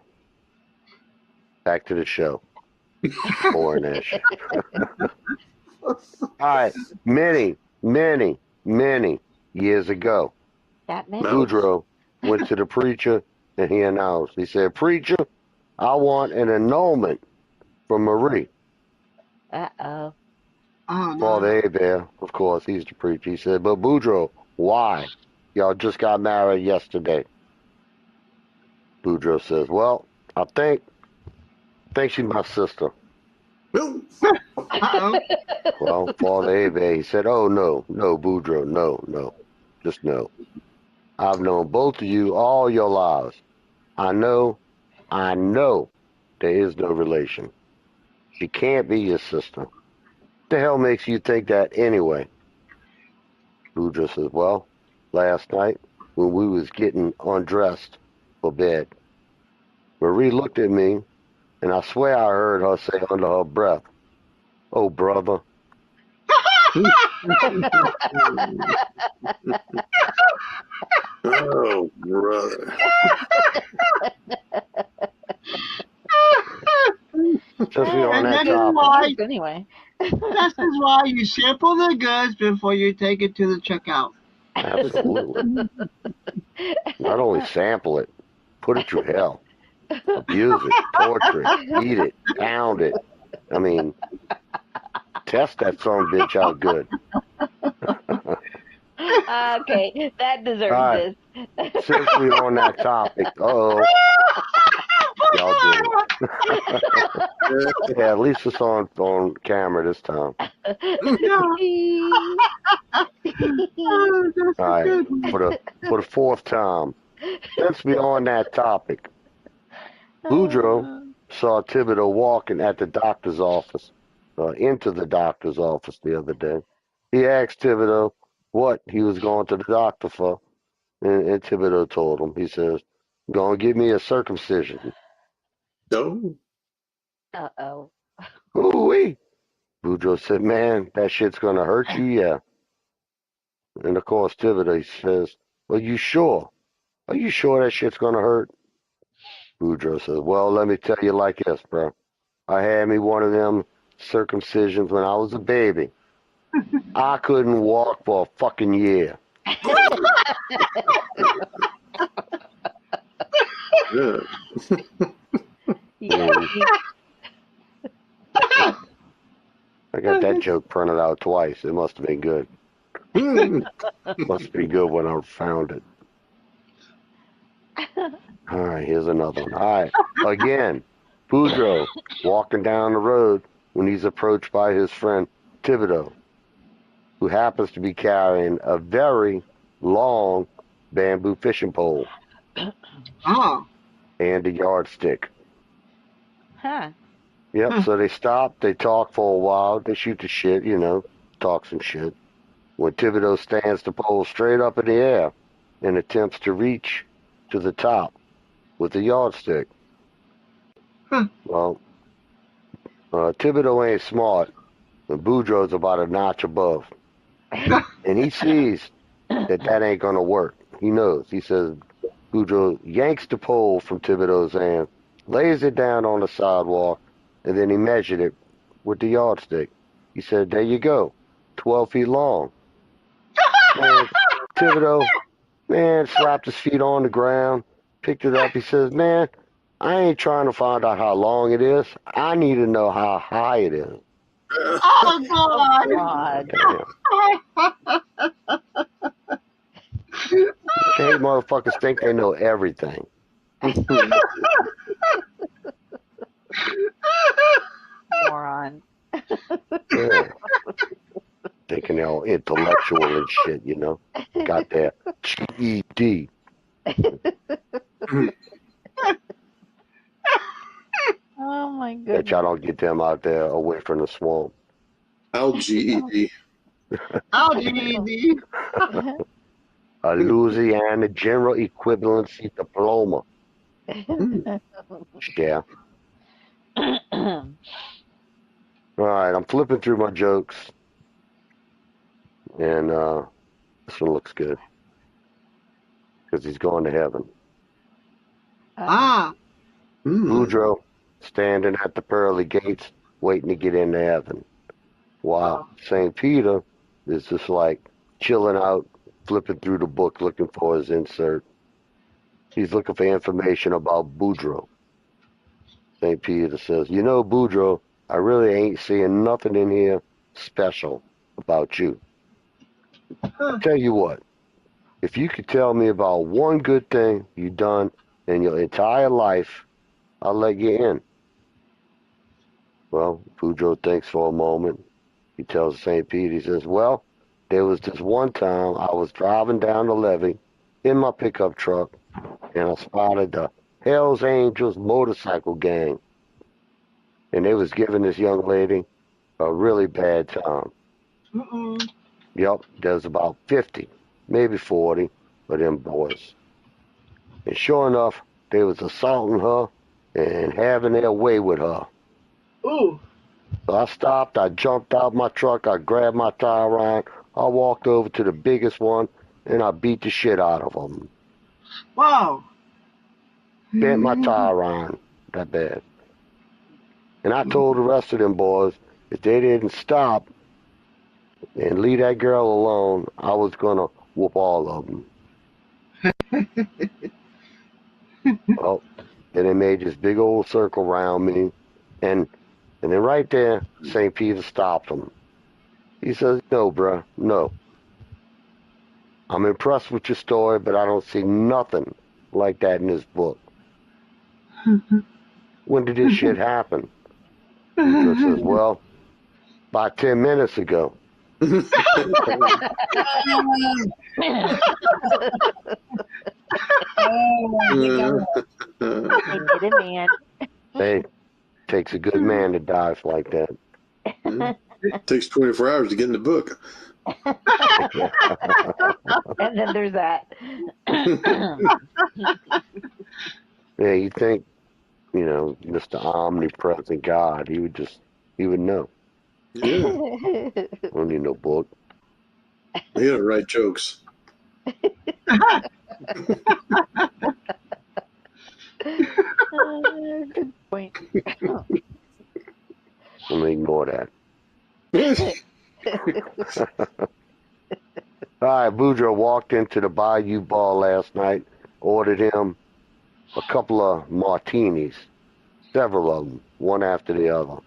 A: the show. Boring-ish. All right, many years ago,
B: That many?
A: Boudreaux went to the preacher and he announced, he said, "Preacher, I want an annulment from Marie."
B: Uh-oh.
C: Oh, no.
A: Father Hebert, of course, he's the preacher. He said, "But Boudreaux, why? Y'all just got married yesterday." Boudreaux says, "Well, I think she's my sister."
C: Uh-oh.
A: Well, Father Hebert, he said, "Oh, no, Boudreaux, no, just no. I've known both of you all your lives. I know there is no relation. She can't be your sister. The hell makes you think that anyway?" Boudreaux says, "Well, last night when we was getting undressed for bed, Marie looked at me, and I swear I heard her say under her breath, 'Oh, brother.'"
E: Oh, brother.
A: Since we're on
C: And
A: that
C: that is
A: topic,
C: why,
B: Anyway.
C: this is why you sample the goods before you take it to the checkout.
A: absolutely. Not only sample it, put it through hell. Abuse it, torture it, eat it, pound it. I mean, test that son of a bitch out good.
B: Okay, that deserves
A: All right.
B: this.
A: Since we're on that topic, y'all did it. Yeah, at least it's on camera this time.
C: Oh, that's
A: All right,
C: a good one.
A: for the fourth time. Since we're on that topic, Boudreaux saw Thibodeau walking at the doctor's office, into the doctor's office the other day. He asked Thibodeau what he was going to the doctor for, and Thibodeau told him. He says, "Gonna give me a circumcision."
E: No.
B: Uh-oh.
A: Ooh-wee. Boudreaux said, "Man, that shit's gonna hurt you, yeah." And of course, Thibodeau says, "Are you sure? Are you sure that shit's gonna hurt?" Boudreaux says, well, let me tell you like this, bro. I had me one of them circumcisions when I was a baby. I couldn't walk for a fucking year.
E: Yeah.
B: Yeah.
A: I got that joke printed out twice. It must have been good. Must be good when I found it. All right, here's another one. All right, again, Boudreaux walking down the road when he's approached by his friend Thibodeau, who happens to be carrying a very long bamboo fishing pole
C: Oh.
A: and a yardstick.
B: Huh.
A: Yep, so they stop, they talk for a while, they shoot the shit, talk some shit. When Thibodeau stands the pole straight up in the air and attempts to reach to the top with the yardstick. Well, Thibodeau ain't smart, and Boudreaux's about a notch above. And he sees that ain't going to work. He knows. He says, Boudreaux yanks the pole from Thibodeau's hand, lays it down on the sidewalk, and then he measured it with the yardstick. He said, there you go, 12 feet long. And Thibodeau, slapped his feet on the ground, picked it up. He says, man, I ain't trying to find out how long it is. I need to know how high it is.
C: Oh, God.
B: God.
A: Shady motherfuckers think they know everything.
B: Moron.
A: Yeah. Thinking they're all intellectual and shit, Got their GED.
B: Oh my
A: Bet
B: goodness.
A: y'all don't get them out there away from the swamp.
E: LGED.
C: LGD.
A: A Louisiana General Equivalency Diploma. Yeah. All right, I'm flipping through my jokes. And this one looks good. Because he's going to heaven.
C: Ah.
A: Boudreaux standing at the pearly gates waiting to get into heaven. While St. Peter is just like chilling out, flipping through the book looking for his insert. He's looking for information about Boudreaux. St. Peter says, Boudreaux, I really ain't seeing nothing in here special about you. I'll tell you what, if you could tell me about one good thing you've done in your entire life, I'll let you in. Well, Boudreaux thinks for a moment. He tells St. Pete, he says, well, there was this one time I was driving down the levee in my pickup truck, and I spotted the Hells Angels motorcycle gang. And they was giving this young lady a really bad time. Yep, there's about 50, maybe 40 of them boys. And sure enough, they was assaulting her and having their way with her.
C: Ooh.
A: So I stopped, I jumped out my truck, I grabbed my tire iron, I walked over to the biggest one, and I beat the shit out of them.
C: Wow.
A: Bent my tire iron that bad. And I told the rest of them boys, if they didn't stop and leave that girl alone, I was going to whoop all of them. Well, then they made this big old circle around me, and then right there, St. Peter stopped them. He says, no, bruh, no. I'm impressed with your story, but I don't see nothing like that in this book. When did this shit happen? He says, well, about 10 minutes ago.
B: You did it, man.
A: Hey, takes a good man to dive like that.
E: It takes 24 hours to get in the book.
B: And then there's that.
A: Yeah, you think, Mr. Omnipresent God, he would know.
E: Yeah.
A: Don't need no book.
E: You gotta write jokes.
B: Good point.
A: Let me ignore that. All right, Boudreaux walked into the Bayou Bar last night, ordered him a couple of martinis, several of them, one after the other.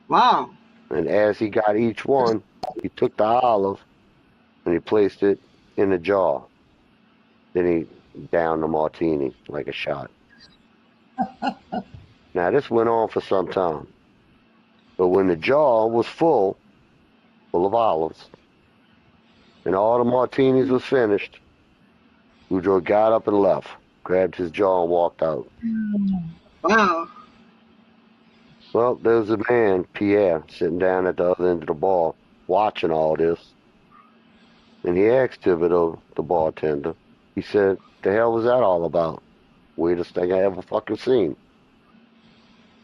C: Wow.
A: And as he got each one, he took the olive and he placed it in a jar. Then he downed the martini like a shot. Now, this went on for some time. But when the jar was full of olives, and all the martinis was finished, Boudreaux got up and left, grabbed his jar and walked out.
C: Wow.
A: Well, there was a man, Pierre, sitting down at the other end of the bar, watching all this. And he asked Thibodeau, the bartender, he said, the hell was that all about? Weirdest thing I ever fucking seen.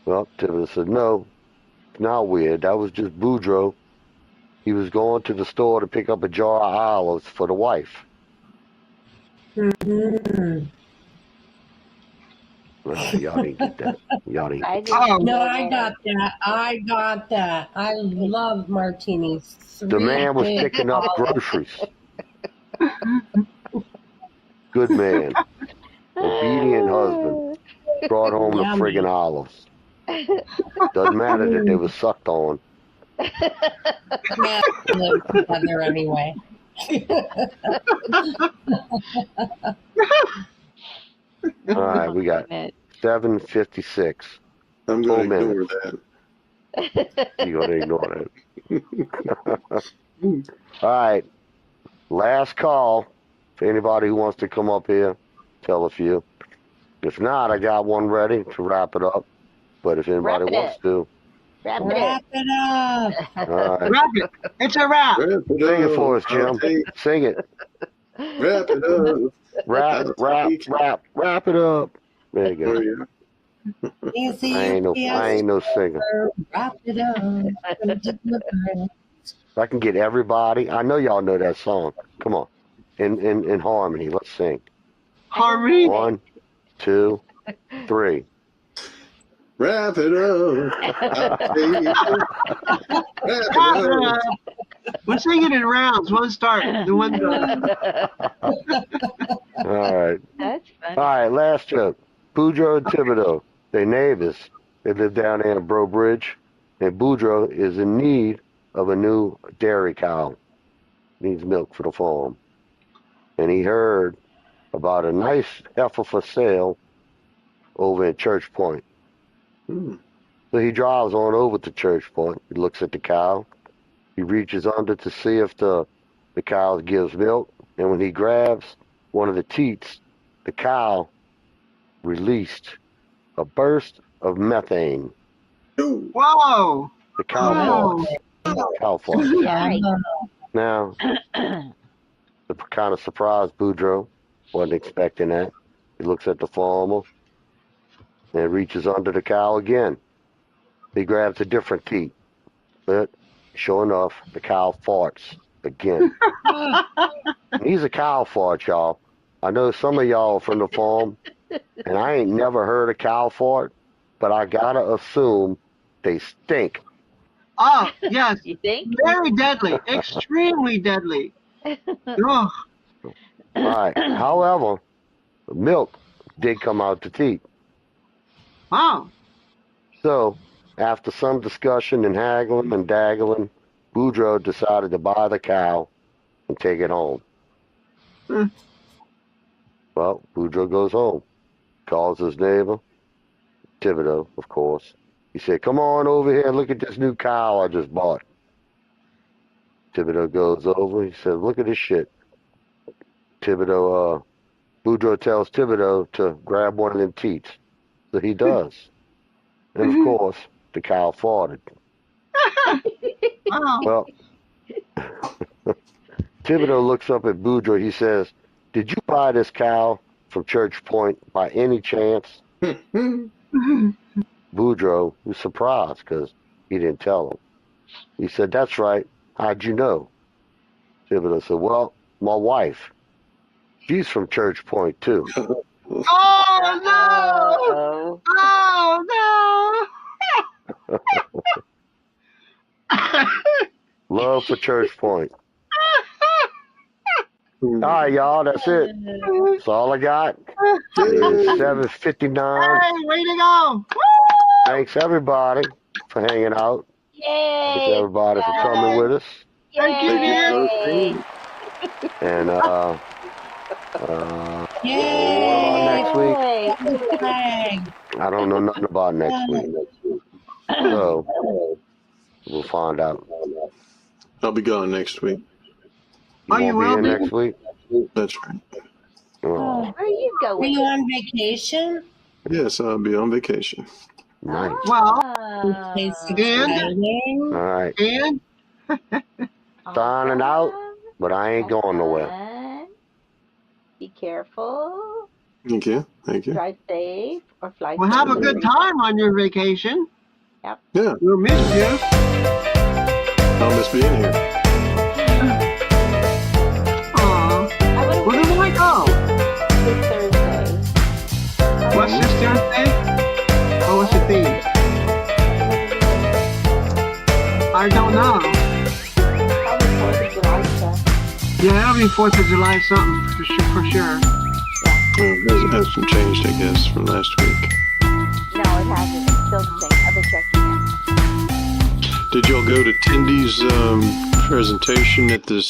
A: Well, Thibodeau said, no, it's not weird. That was just Boudreaux. He was going to the store to pick up a jar of olives for the wife.
D: Mhm.
A: Y'all didn't get that. Y'all didn't
B: I
A: get that.
B: didn't
D: No,
B: get
D: I
B: it.
D: got that. I got that. I love martinis.
A: The man was
D: Big
A: picking up
D: olive.
A: groceries. Good man. Obedient husband. Brought home the
D: Yummy.
A: friggin' olives. Doesn't matter that they were sucked on.
D: Yeah, we live together anyway.
A: All right, we got
B: Goodness.
A: 7:56.
E: I'm
A: 4
E: going to ignore
A: minutes.
E: that.
A: You're going to ignore that. All right. Last call for anybody who wants to come up here, tell a few. If not, I got one ready to wrap it up. But if anybody
B: Wrap it
A: wants
B: up.
A: to,
B: Wrap it
D: Wrap it up.
A: all right.
C: Wrap it. It's a wrap.
E: Wrap it
A: Sing it
E: up.
A: for us,
E: I'll
A: Jim.
E: take-
A: Sing it.
E: Wrap it up.
A: Wrap it up. There you
E: Oh,
A: go.
E: yeah.
D: Easy
A: I ain't no singer.
D: Wrap it up. And deliver it.
A: If I can get everybody, I know y'all know that song. Come on. In harmony. Let's sing.
C: Harmony.
A: 1, 2, 3.
E: Wrap it up. I'll take it. Wrap
C: Wrap
E: it
C: it
E: up.
C: up. We're singing in rounds. One start, then one go.
A: All right.
B: That's
A: All
B: funny.
A: right, last joke. Boudreaux and Thibodeau, they're neighbors. They live down there in Bro Bridge, and Boudreaux is in need of a new dairy cow. Needs milk for the farm. And he heard about a nice heifer for sale over in Church Point.
E: Hmm.
A: So he drives on over to Church Point. He looks at the cow. He reaches under to see if the cow gives milk. And when he grabs one of the teats, the cow released a burst of methane.
E: Ooh.
C: Whoa.
A: The cow
C: Whoa.
A: farts. Cow farts.
B: Right.
A: Now, the kind of surprised Boudreaux. Wasn't expecting that. He looks at the farmer and reaches under the cow again. He grabs a different teat. But sure enough, the cow farts again. He's a cow fart, y'all. I know some of y'all are from the farm, and I ain't never heard a cow fart, but I gotta assume they stink.
C: Oh, yes.
B: You think?
C: Very deadly. Extremely deadly. Oh,
A: All right. However, the milk did come out the teat.
C: wow.
A: So, after some discussion and haggling and daggling, Boudreaux decided to buy the cow and take it home.
C: Hmm.
A: Well, Boudreaux goes home, calls his neighbor, Thibodeau, of course. He said, come on over here and look at this new cow I just bought. Thibodeau goes over. He says, look at this shit. Boudreaux tells Thibodeau to grab one of them teats. So he does. And of course, the cow farted.
C: Wow.
A: Well, Thibodeau looks up at Boudreaux. He says, did you buy this cow from Church Point by any chance? Boudreaux was surprised because he didn't tell him. He said, that's right. How'd you know? Thibodeau said, well, my wife, she's from Church Point too.
C: Oh no!
B: Oh.
C: Oh no!
A: Love for Church Point. All right, y'all. That's it. That's all I got. It's 7:59.
C: Hey, way to go!
A: Thanks everybody for hanging out. Thanks
B: Yay!
A: everybody for coming with us.
C: Thank you, dear.
B: Yay!
A: And what about next week?
B: Yay!
D: Flag.
A: I don't know nothing about next week. So we'll find out.
E: I'll be gone next week.
C: Oh, you
A: won't
C: will
A: be
C: be?
A: here next week?
E: That's right.
A: Oh,
B: Where are you
D: Are
B: going?
D: you on vacation?
E: Yes, I'll be on vacation.
A: nice.
C: Well,
D: It's
C: and
D: exciting.
A: All right.
C: and
A: Signing out, but I ain't going nowhere.
B: Fun. Be careful.
E: Thank you. Thank you.
B: Drive safe or fly
C: well, have a good
B: safely.
C: time on your vacation.
B: Yep.
E: Yeah,
C: We'll miss you.
E: I'll miss being here.
C: Aw.
B: I would
C: Where do I go?
B: this Thursday.
C: What's this Thursday? Oh, what's the theme? I don't know.
B: Probably 4th of July stuff.
C: Yeah, it'll be 4th of July something, for sure.
E: It hasn't changed, I guess, from last week.
B: No, it hasn't. It's still the same. I've been checking it.
E: Did y'all go to Tindy's presentation at the